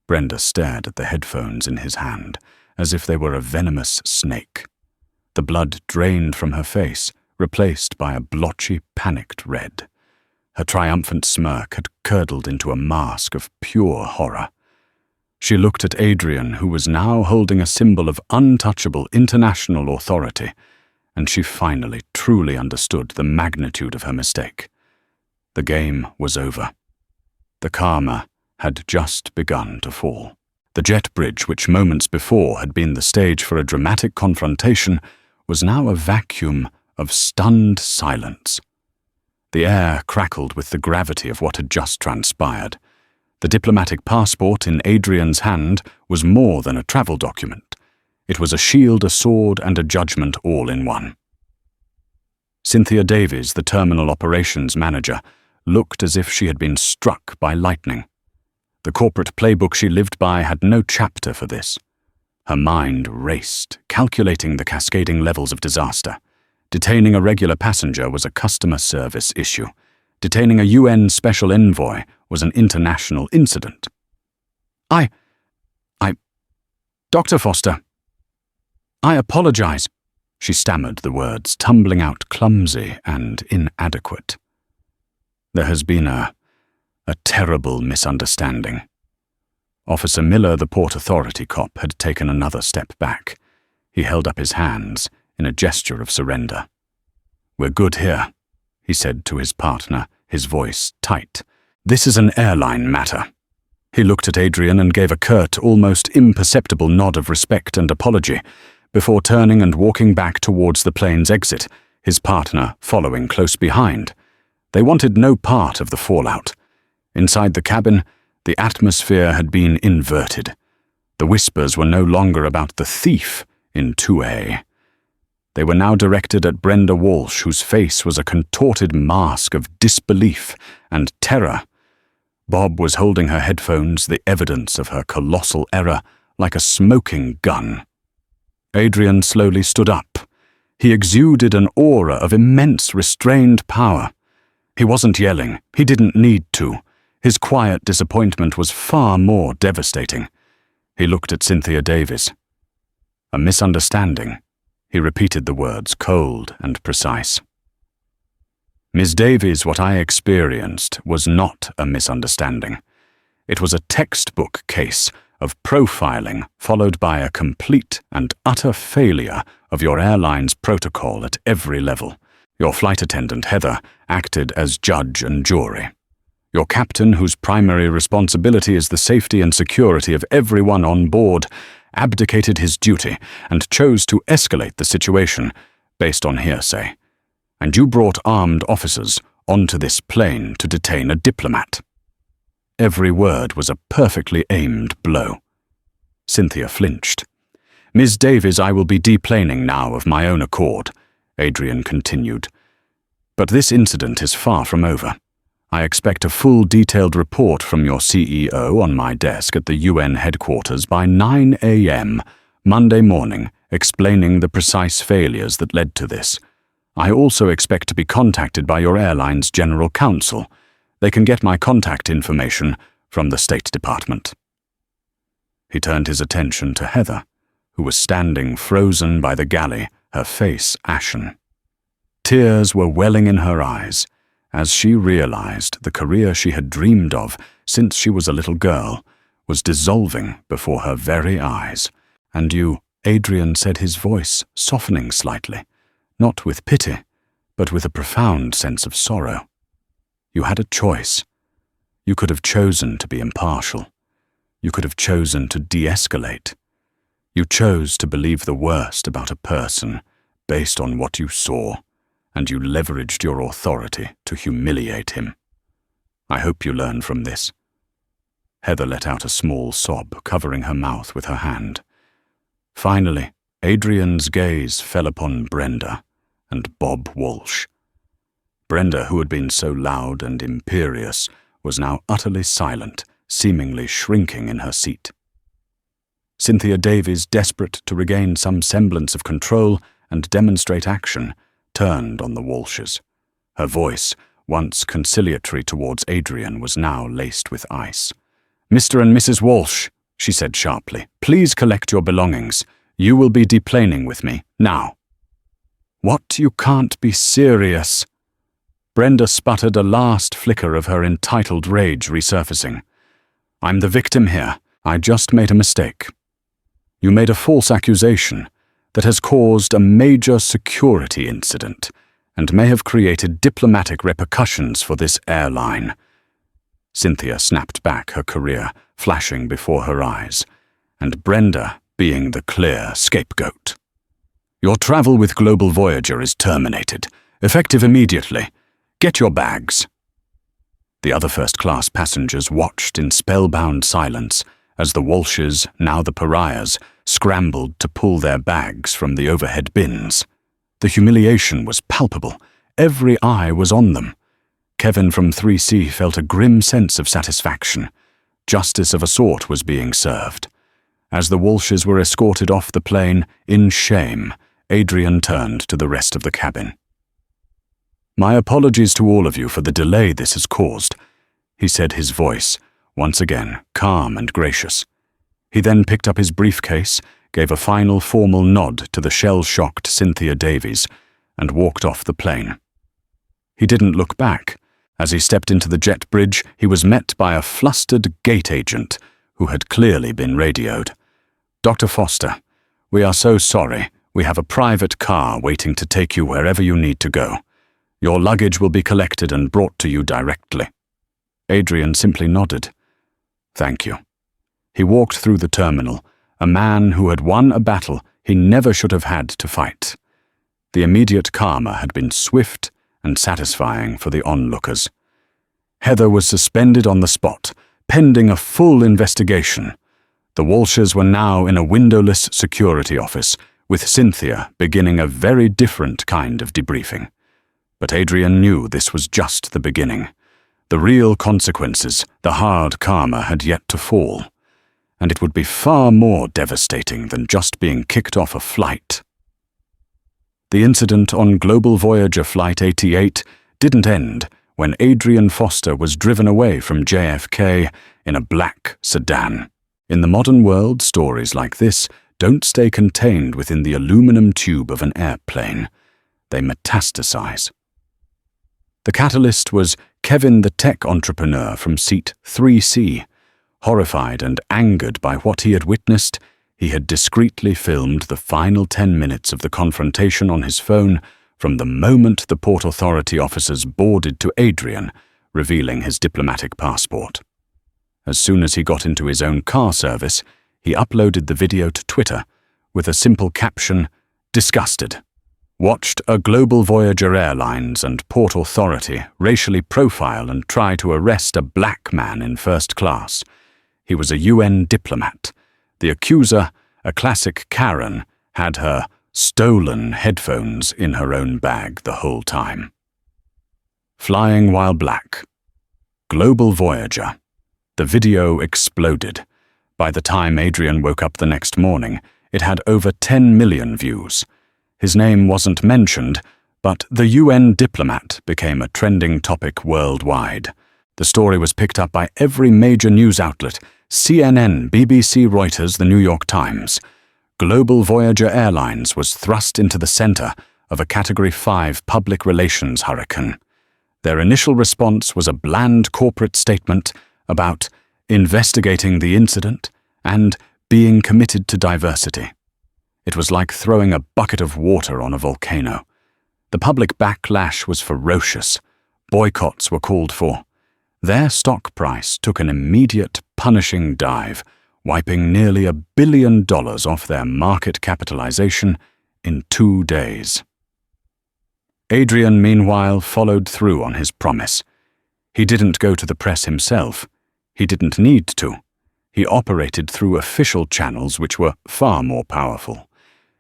Brenda stared at the headphones in his hand, as if they were a venomous snake. The blood drained from her face, replaced by a blotchy, panicked red. Her triumphant smirk had curdled into a mask of pure horror. She looked at Adrian, who was now holding a symbol of untouchable international authority, and she finally truly understood the magnitude of her mistake. The game was over. The karma had just begun to fall. The jet bridge, which moments before had been the stage for a dramatic confrontation, was now a vacuum of stunned silence. The air crackled with the gravity of what had just transpired. The diplomatic passport in Adrian's hand was more than a travel document. It was a shield, a sword, and a judgment all in one. Cynthia Davies, the terminal operations manager, looked as if she had been struck by lightning. The corporate playbook she lived by had no chapter for this. Her mind raced, calculating the cascading levels of disaster. Detaining a regular passenger was a customer service issue. Detaining a UN special envoy was an international incident. Dr. Foster. I apologize. She stammered the words, tumbling out clumsy and inadequate. There has been a terrible misunderstanding. Officer Miller, the Port Authority cop, had taken another step back. He held up his hands in a gesture of surrender. "We're good here," he said to his partner, his voice tight. "This is an airline matter." He looked at Adrian and gave a curt, almost imperceptible nod of respect and apology, before turning and walking back towards the plane's exit, his partner following close behind. They wanted no part of the fallout. Inside the cabin, the atmosphere had been inverted. The whispers were no longer about the thief in 2A. They were now directed at Brenda Walsh, whose face was a contorted mask of disbelief and terror. Bob was holding her headphones, the evidence of her colossal error, like a smoking gun. Adrian slowly stood up. He exuded an aura of immense restrained power. He wasn't yelling. He didn't need to. His quiet disappointment was far more devastating. He looked at Cynthia Davies. "A misunderstanding." He repeated the words, cold and precise. "Miss Davies, what I experienced was not a misunderstanding. It was a textbook case of profiling followed by a complete and utter failure of your airline's protocol at every level. Your flight attendant, Heather, acted as judge and jury. Your captain, whose primary responsibility is the safety and security of everyone on board, abdicated his duty and chose to escalate the situation based on hearsay. And you brought armed officers onto this plane to detain a diplomat." Every word was a perfectly aimed blow. Cynthia flinched. "Ms. Davies, I will be deplaning now of my own accord," Adrian continued. "But this incident is far from over. I expect a full detailed report from your CEO on my desk at the UN headquarters by 9 a.m. Monday morning, explaining the precise failures that led to this. I also expect to be contacted by your airline's general counsel. They can get my contact information from the State Department." He turned his attention to Heather, who was standing frozen by the galley, her face ashen. Tears were welling in her eyes as she realized the career she had dreamed of since she was a little girl was dissolving before her very eyes. "And you," Adrian said, his voice softening slightly, not with pity, but with a profound sense of sorrow. "You had a choice. You could have chosen to be impartial. You could have chosen to de-escalate. You chose to believe the worst about a person based on what you saw, and you leveraged your authority to humiliate him. I hope you learn from this." Heather let out a small sob, covering her mouth with her hand. Finally, Adrian's gaze fell upon Brenda and Bob Walsh. Brenda, who had been so loud and imperious, was now utterly silent, seemingly shrinking in her seat. Cynthia Davies, desperate to regain some semblance of control and demonstrate action, turned on the Walshes. Her voice, once conciliatory towards Adrian, was now laced with ice. "Mr. and Mrs. Walsh," she said sharply, "please collect your belongings. You will be deplaning with me, now." "What? You can't be serious." Brenda sputtered, a last flicker of her entitled rage resurfacing. "I'm the victim here. I just made a mistake. You made a false accusation that has caused a major security incident and may have created diplomatic repercussions for this airline." Cynthia snapped back, her career flashing before her eyes, and Brenda being the clear scapegoat. "Your travel with Global Voyager is terminated, effective immediately. Get your bags." The other first-class passengers watched in spellbound silence as the Walshes, now the pariahs, scrambled to pull their bags from the overhead bins. The humiliation was palpable. Every eye was on them. Kevin from 3C felt a grim sense of satisfaction. Justice of a sort was being served. As the Walshes were escorted off the plane in shame, Adrian turned to the rest of the cabin. "My apologies to all of you for the delay this has caused," he said, his voice, once again, calm and gracious. He then picked up his briefcase, gave a final formal nod to the shell-shocked Cynthia Davies, and walked off the plane. He didn't look back. As he stepped into the jet bridge, he was met by a flustered gate agent who had clearly been radioed. "Dr. Foster, we are so sorry. We have a private car waiting to take you wherever you need to go. Your luggage will be collected and brought to you directly." Adrian simply nodded. "Thank you." He walked through the terminal, a man who had won a battle he never should have had to fight. The immediate karma had been swift and satisfying for the onlookers. Heather was suspended on the spot, pending a full investigation. The Walshes were now in a windowless security office, with Cynthia beginning a very different kind of debriefing. But Adrian knew this was just the beginning. The real consequences, the hard karma, had yet to fall, and it would be far more devastating than just being kicked off a flight. The incident on Global Voyager Flight 88 didn't end when Adrian Foster was driven away from JFK in a black sedan. In the modern world, stories like this don't stay contained within the aluminum tube of an airplane. They metastasize. The catalyst was Kevin, the tech entrepreneur from seat 3C. Horrified and angered by what he had witnessed, he had discreetly filmed the final 10 minutes of the confrontation on his phone from the moment the Port Authority officers boarded to Adrian, revealing his diplomatic passport. As soon as he got into his own car service, he uploaded the video to Twitter with a simple caption, "Disgusted. Watched a Global Voyager Airlines and Port Authority racially profile and try to arrest a black man in first class. He was a UN diplomat. The accuser, a classic Karen, had her stolen headphones in her own bag the whole time." Flying while black. Global Voyager. The video exploded. By the time Adrian woke up the next morning, it had over 10 million views. His name wasn't mentioned, but the UN diplomat became a trending topic worldwide. The story was picked up by every major news outlet: CNN, BBC, Reuters, the New York Times. Global Voyager Airlines was thrust into the center of a Category 5 public relations hurricane. Their initial response was a bland corporate statement about investigating the incident and being committed to diversity. It was like throwing a bucket of water on a volcano. The public backlash was ferocious. Boycotts were called for. Their stock price took an immediate, punishing dive, wiping nearly $1 billion off their market capitalization in 2 days. Adrian, meanwhile, followed through on his promise. He didn't go to the press himself. He didn't need to. He operated through official channels which were far more powerful.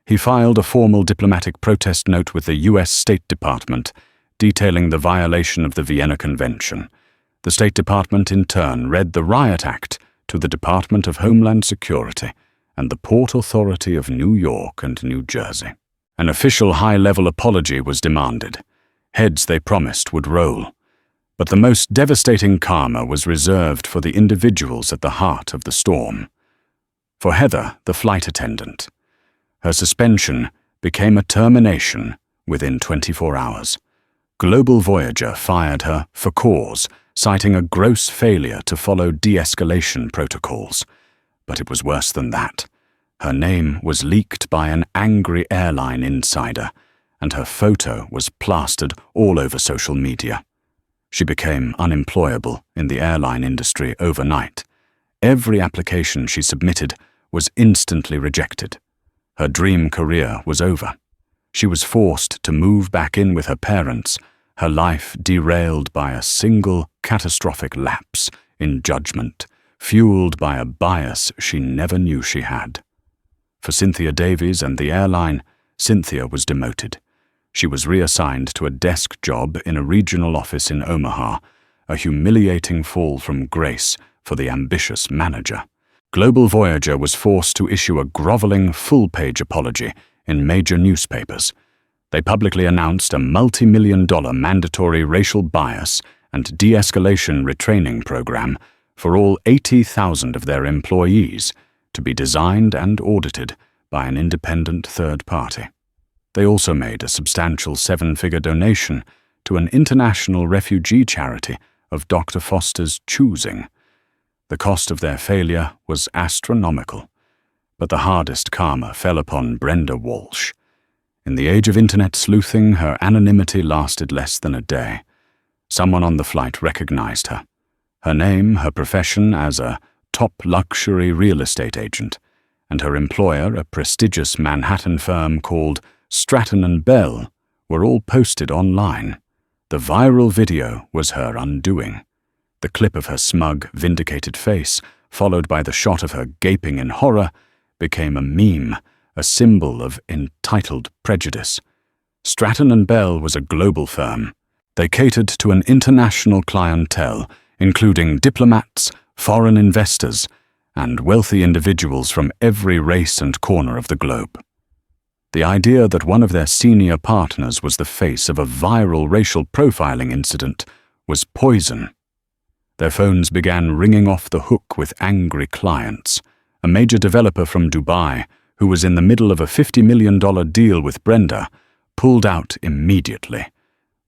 He filed a formal diplomatic protest note with the U.S. State Department, detailing the violation of the Vienna Convention. The State Department, in turn, read the Riot Act to the Department of Homeland Security, and the Port Authority of New York and New Jersey. An official high-level apology was demanded. Heads they promised would roll. But the most devastating karma was reserved for the individuals at the heart of the storm. For Heather, the flight attendant, her suspension became a termination within 24 hours. Global Voyager fired her for cause, citing a gross failure to follow de-escalation protocols. But it was worse than that. Her name was leaked by an angry airline insider, and her photo was plastered all over social media. She became unemployable in the airline industry overnight. Every application she submitted was instantly rejected. Her dream career was over. She was forced to move back in with her parents, her life derailed by a single catastrophic lapse in judgment, fueled by a bias she never knew she had. For Cynthia Davies and the airline, Cynthia was demoted. She was reassigned to a desk job in a regional office in Omaha, a humiliating fall from grace for the ambitious manager. Global Voyager was forced to issue a groveling full-page apology in major newspapers. They publicly announced a multi-million-dollar mandatory racial bias and de-escalation retraining program for all 80,000 of their employees to be designed and audited by an independent third party. They also made a substantial 7-figure donation to an international refugee charity of Dr. Foster's choosing. The cost of their failure was astronomical, but the hardest karma fell upon Brenda Walsh. In the age of internet sleuthing, her anonymity lasted less than a day. Someone on the flight recognized her. Her name, her profession as a top luxury real estate agent, and her employer, a prestigious Manhattan firm called Stratton & Bell, were all posted online. The viral video was her undoing. The clip of her smug, vindicated face, followed by the shot of her gaping in horror, became a meme, a symbol of entitled prejudice. Stratton & Bell was a global firm. They catered to an international clientele, including diplomats, foreign investors, and wealthy individuals from every race and corner of the globe. The idea that one of their senior partners was the face of a viral racial profiling incident was poison. Their phones began ringing off the hook with angry clients. A major developer from Dubai, who was in the middle of a $50 million deal with Brenda, pulled out immediately.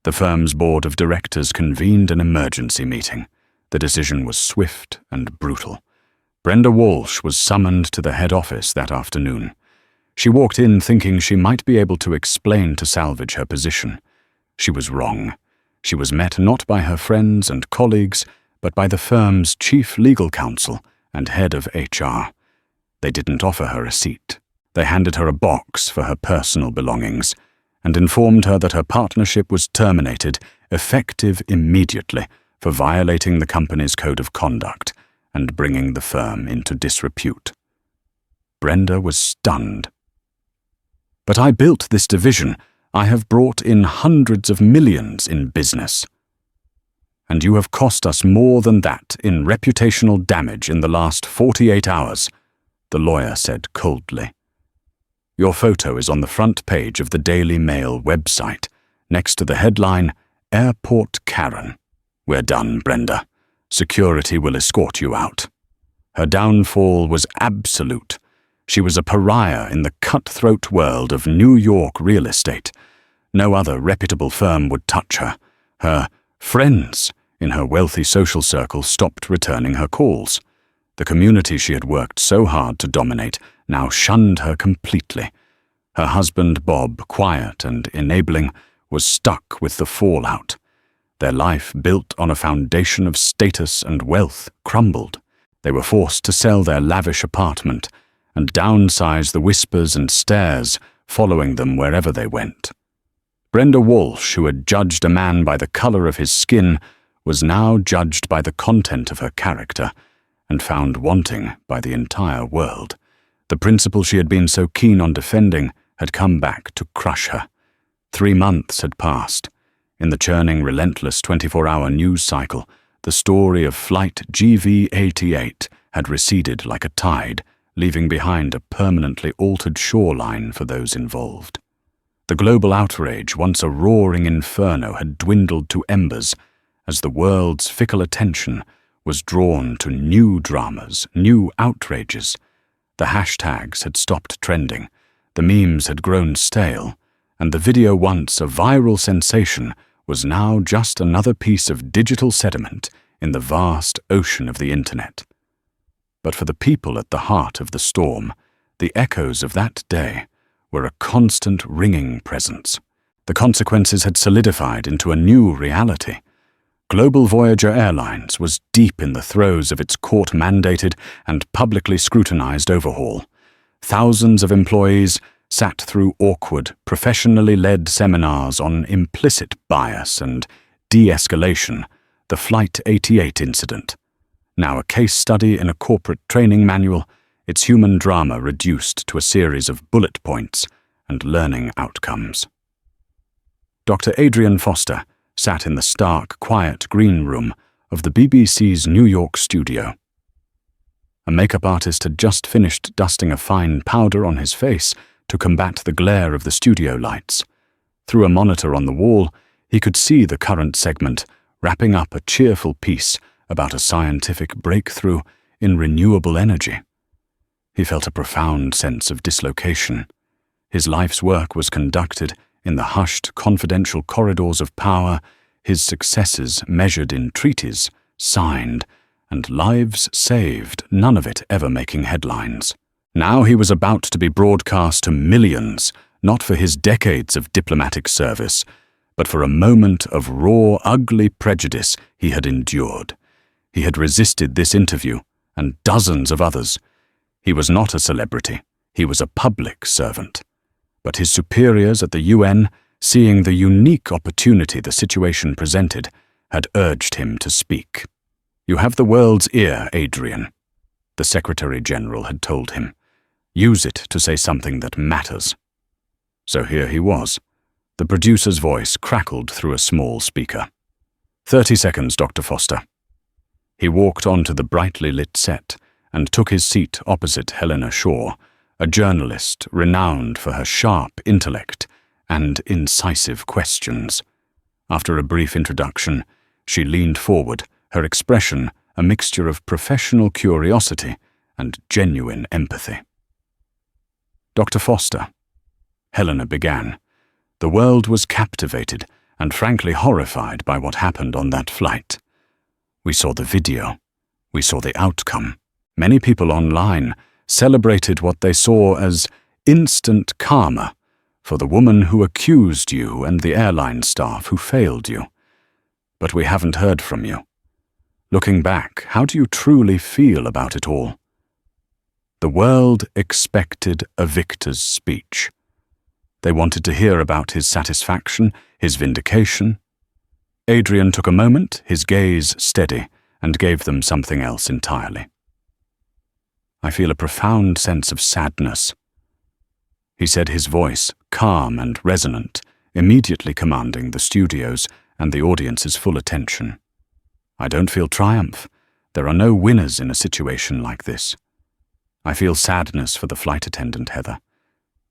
The firm's board of directors convened an emergency meeting. The decision was swift and brutal. Brenda Walsh was summoned to the head office that afternoon. She walked in thinking she might be able to explain to salvage her position. She was wrong. She was met not by her friends and colleagues, but by the firm's chief legal counsel and head of HR. They didn't offer her a seat. They handed her a box for her personal belongings and informed her that her partnership was terminated, effective immediately, for violating the company's code of conduct and bringing the firm into disrepute. Brenda was stunned. "But I built this division. I have brought in hundreds of millions in business." "And you have cost us more than that in reputational damage in the last 48 hours, the lawyer said coldly. "Your photo is on the front page of the Daily Mail website, next to the headline, 'Airport Karen.' We're done, Brenda. Security will escort you out." Her downfall was absolute. She was a pariah in the cutthroat world of New York real estate. No other reputable firm would touch her. Her friends in her wealthy social circle stopped returning her calls. The community she had worked so hard to dominate now shunned her completely. Her husband, Bob, quiet and enabling, was stuck with the fallout. Their life, built on a foundation of status and wealth, crumbled. They were forced to sell their lavish apartment and downsize the whispers and stares following them wherever they went. Brenda Walsh, who had judged a man by the color of his skin, was now judged by the content of her character and found wanting by the entire world. The principle she had been so keen on defending had come back to crush her. 3 months had passed. In the churning, relentless 24-hour news cycle, the story of Flight GV-88 had receded like a tide, leaving behind a permanently altered shoreline for those involved. The global outrage, once a roaring inferno, had dwindled to embers as the world's fickle attention was drawn to new dramas, new outrages. The hashtags had stopped trending, the memes had grown stale, and the video, once a viral sensation, was now just another piece of digital sediment in the vast ocean of the internet. But for the people at the heart of the storm, the echoes of that day were a constant ringing presence. The consequences had solidified into a new reality. Global Voyager Airlines was deep in the throes of its court-mandated and publicly scrutinized overhaul. Thousands of employees sat through awkward, professionally led seminars on implicit bias and de-escalation, the Flight 88 incident. Now a case study in a corporate training manual, its human drama reduced to a series of bullet points and learning outcomes. Dr. Adrian Foster sat in the stark, quiet green room of the BBC's New York studio. A makeup artist had just finished dusting a fine powder on his face to combat the glare of the studio lights. Through a monitor on the wall, he could see the current segment wrapping up a cheerful piece about a scientific breakthrough in renewable energy. He felt a profound sense of dislocation. His life's work was conducted in the hushed, confidential corridors of power, his successes measured in treaties, signed, and lives saved, none of it ever making headlines. Now he was about to be broadcast to millions, not for his decades of diplomatic service, but for a moment of raw, ugly prejudice he had endured. He had resisted this interview, and dozens of others. He was not a celebrity, he was a public servant. But his superiors at the UN, seeing the unique opportunity the situation presented, had urged him to speak. "You have the world's ear, Adrian," the Secretary-General had told him. "Use it to say something that matters." So here he was. The producer's voice crackled through a small speaker. 30 seconds, Dr. Foster." He walked onto the brightly lit set and took his seat opposite Helena Shaw, a journalist renowned for her sharp intellect and incisive questions. After a brief introduction, she leaned forward, her expression a mixture of professional curiosity and genuine empathy. "Dr. Foster," Helena began, "the world was captivated and frankly horrified by what happened on that flight. We saw the video. We saw the outcome. Many people online celebrated what they saw as instant karma for the woman who accused you and the airline staff who failed you. But we haven't heard from you. Looking back, how do you truly feel about it all?" The world expected a victor's speech. They wanted to hear about his satisfaction, his vindication. Adrian took a moment, his gaze steady, and gave them something else entirely. "I feel a profound sense of sadness," he said, his voice calm and resonant, immediately commanding the studio's and the audience's full attention. "I don't feel triumph. There are no winners in a situation like this. I feel sadness for the flight attendant, Heather.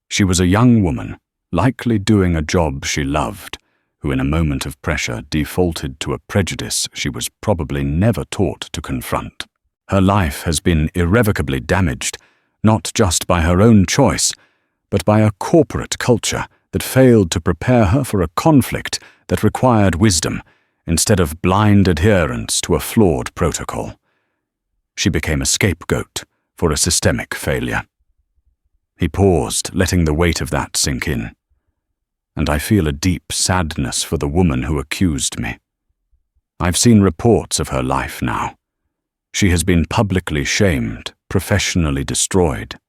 She was a young woman, likely doing a job she loved, who in a moment of pressure defaulted to a prejudice she was probably never taught to confront. Her life has been irrevocably damaged, not just by her own choice, but by a corporate culture that failed to prepare her for a conflict that required wisdom instead of blind adherence to a flawed protocol. She became a scapegoat for a systemic failure." He paused, letting the weight of that sink in. "And I feel a deep sadness for the woman who accused me. I've seen reports of her life now. She has been publicly shamed, professionally destroyed.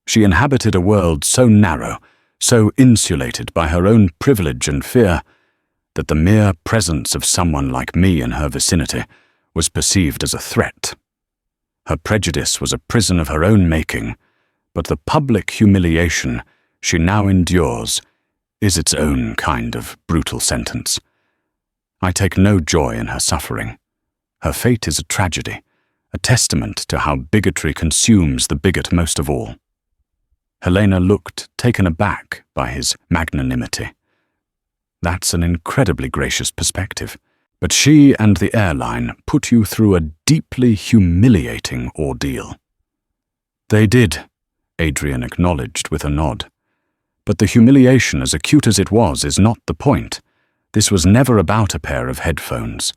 She inhabited a world so narrow, so insulated by her own privilege and fear, that the mere presence of someone like me in her vicinity was perceived as a threat. Her prejudice was a prison of her own making, but the public humiliation she now endures is its own kind of brutal sentence. I take no joy in her suffering. Her fate is a tragedy, a testament to how bigotry consumes the bigot most of all. Helena looked taken aback by his magnanimity. That's an incredibly gracious perspective, but she and the airline put you through a deeply humiliating ordeal. They did, Adrian acknowledged with a nod. But the humiliation, as acute as it was, is not the point. This was never about a pair of headphones.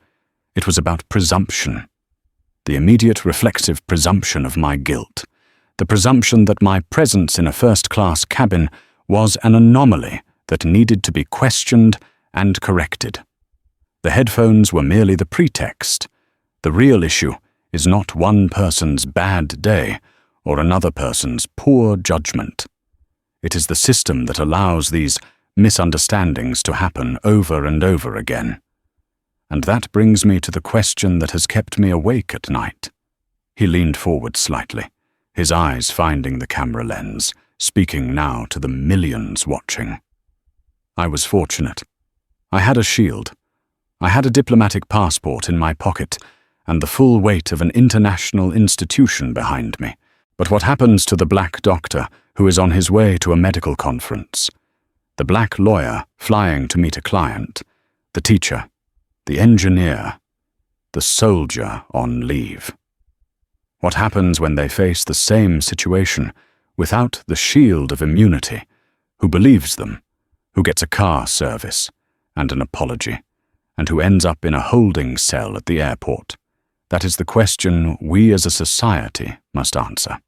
It was about presumption. The immediate reflexive presumption of my guilt. The presumption that my presence in a first-class cabin was an anomaly that needed to be questioned and corrected. The headphones were merely the pretext. The real issue is not one person's bad day or another person's poor judgment. It is the system that allows these misunderstandings to happen over and over again. And that brings me to the question that has kept me awake at night. He leaned forward slightly, his eyes finding the camera lens, speaking now to the millions watching. I was fortunate. I had a shield. I had a diplomatic passport in my pocket and the full weight of an international institution behind me. But what happens to the black doctor who is on his way to a medical conference? The black lawyer flying to meet a client? The teacher? The engineer? The soldier on leave? What happens when they face the same situation without the shield of immunity? Who believes them? Who gets a car service and an apology, and who ends up in a holding cell at the airport? That is the question we as a society must answer.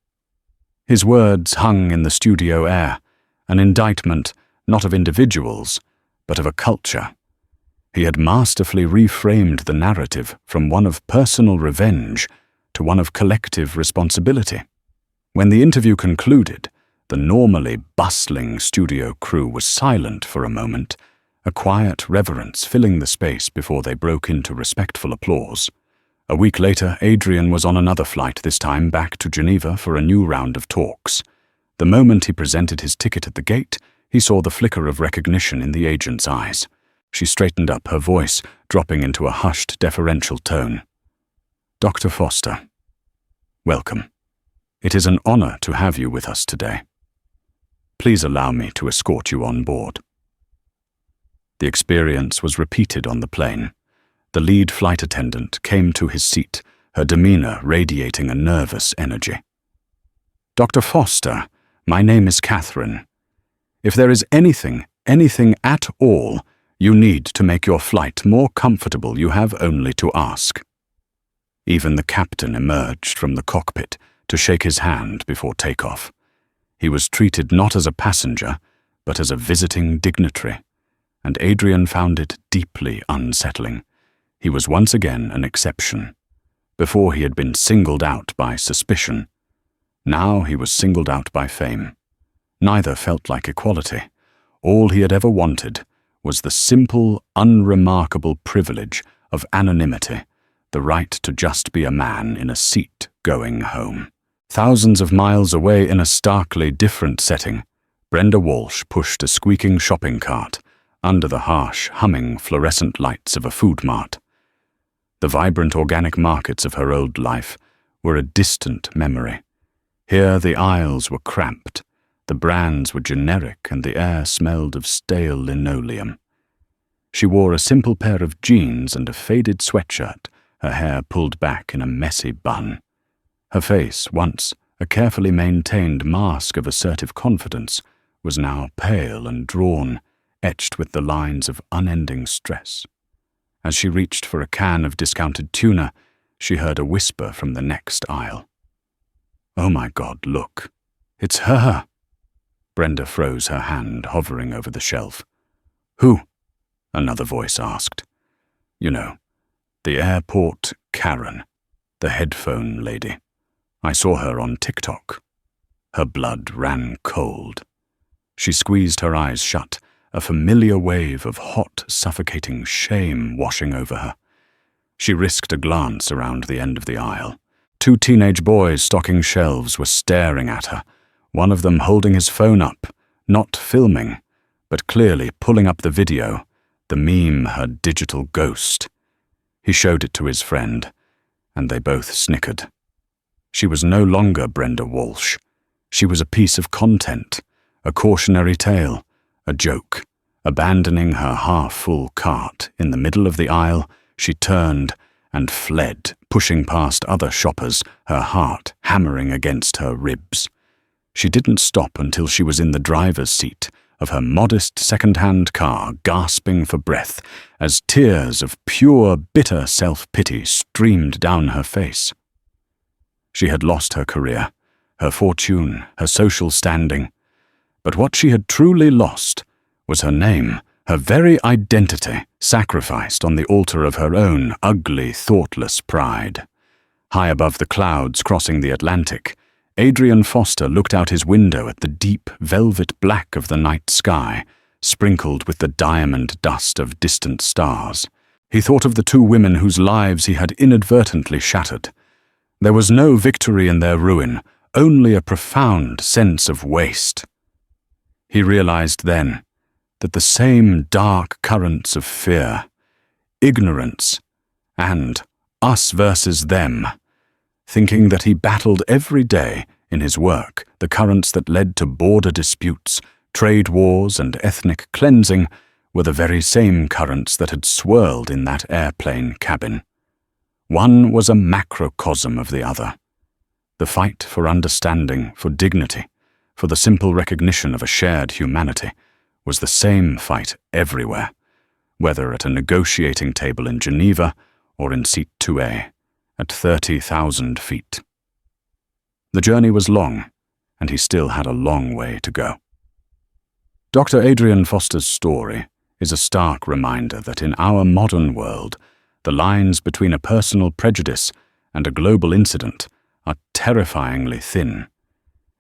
His words hung in the studio air, an indictment not of individuals, but of a culture. He had masterfully reframed the narrative from one of personal revenge to one of collective responsibility. When the interview concluded, the normally bustling studio crew was silent for a moment, a quiet reverence filling the space before they broke into respectful applause. A week later, Adrian was on another flight, this time back to Geneva for a new round of talks. The moment he presented his ticket at the gate, he saw the flicker of recognition in the agent's eyes. She straightened up, her voice dropping into a hushed, deferential tone. Dr. Foster, welcome. It is an honor to have you with us today. Please allow me to escort you on board. The experience was repeated on the plane. The lead flight attendant came to his seat, her demeanor radiating a nervous energy. Dr. Foster, my name is Catherine. If there is anything at all you need to make your flight more comfortable, you have only to ask. Even the captain emerged from the cockpit to shake his hand before takeoff. He was treated not as a passenger, but as a visiting dignitary, and Adrian found it deeply unsettling. He was once again an exception. Before he had been singled out by suspicion. Now he was singled out by fame. Neither felt like equality. All he had ever wanted was the simple, unremarkable privilege of anonymity, the right to just be a man in a seat going home. Thousands of miles away in a starkly different setting, Brenda Walsh pushed a squeaking shopping cart under the harsh, humming fluorescent lights of a food mart. The vibrant organic markets of her old life were a distant memory. Here the aisles were cramped, the brands were generic, and the air smelled of stale linoleum. She wore a simple pair of jeans and a faded sweatshirt, her hair pulled back in a messy bun. Her face, once a carefully maintained mask of assertive confidence, was now pale and drawn, etched with the lines of unending stress. As she reached for a can of discounted tuna, she heard a whisper from the next aisle. "Oh my God, look. It's her!" Brenda froze her hand, hovering over the shelf. "Who?" another voice asked. "You know, the airport Karen, the headphone lady. I saw her on TikTok." Her blood ran cold. She squeezed her eyes shut, a familiar wave of hot, suffocating shame washing over her. She risked a glance around the end of the aisle. Two teenage boys stocking shelves were staring at her, one of them holding his phone up, not filming, but clearly pulling up the video, the meme her digital ghost. He showed it to his friend, and they both snickered. She was no longer Brenda Walsh. She was a piece of content, a cautionary tale, a joke. Abandoning her half-full cart in the middle of the aisle, she turned and fled, pushing past other shoppers, her heart hammering against her ribs. She didn't stop until she was in the driver's seat of her modest second-hand car, gasping for breath as tears of pure, bitter self-pity streamed down her face. She had lost her career, her fortune, her social standing. But what she had truly lost was her name, her very identity, sacrificed on the altar of her own ugly, thoughtless pride. High above the clouds crossing the Atlantic, Adrian Foster looked out his window at the deep velvet black of the night sky, sprinkled with the diamond dust of distant stars. He thought of the two women whose lives he had inadvertently shattered. There was no victory in their ruin, only a profound sense of waste. He realized then that the same dark currents of fear, ignorance, and us versus them, thinking that he battled every day in his work the currents that led to border disputes, trade wars, and ethnic cleansing, were the very same currents that had swirled in that airplane cabin. One was a macrocosm of the other. The fight for understanding, for dignity, for the simple recognition of a shared humanity, was the same fight everywhere, whether at a negotiating table in Geneva or in seat 2A, at 30,000 feet. The journey was long, and he still had a long way to go. Dr. Adrian Foster's story is a stark reminder that in our modern world, the lines between a personal prejudice and a global incident are terrifyingly thin.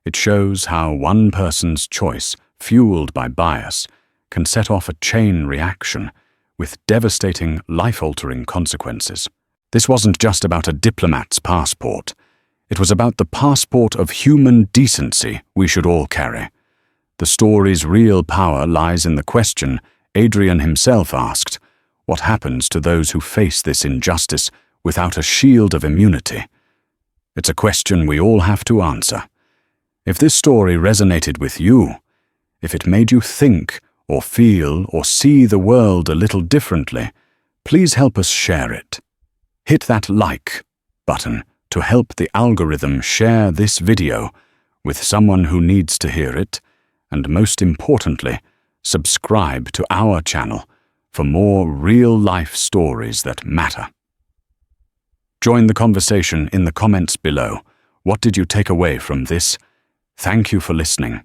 It shows how one person's choice, fueled by bias, can set off a chain reaction with devastating, life-altering consequences. This wasn't just about a diplomat's passport. It was about the passport of human decency we should all carry. The story's real power lies in the question Adrian himself asked: what happens to those who face this injustice without a shield of immunity? It's a question we all have to answer. If this story resonated with you, if it made you think or feel or see the world a little differently, please help us share it. Hit that like button to help the algorithm share this video with someone who needs to hear it, and most importantly, subscribe to our channel for more real-life stories that matter. Join the conversation in the comments below. What did you take away from this? Thank you for listening.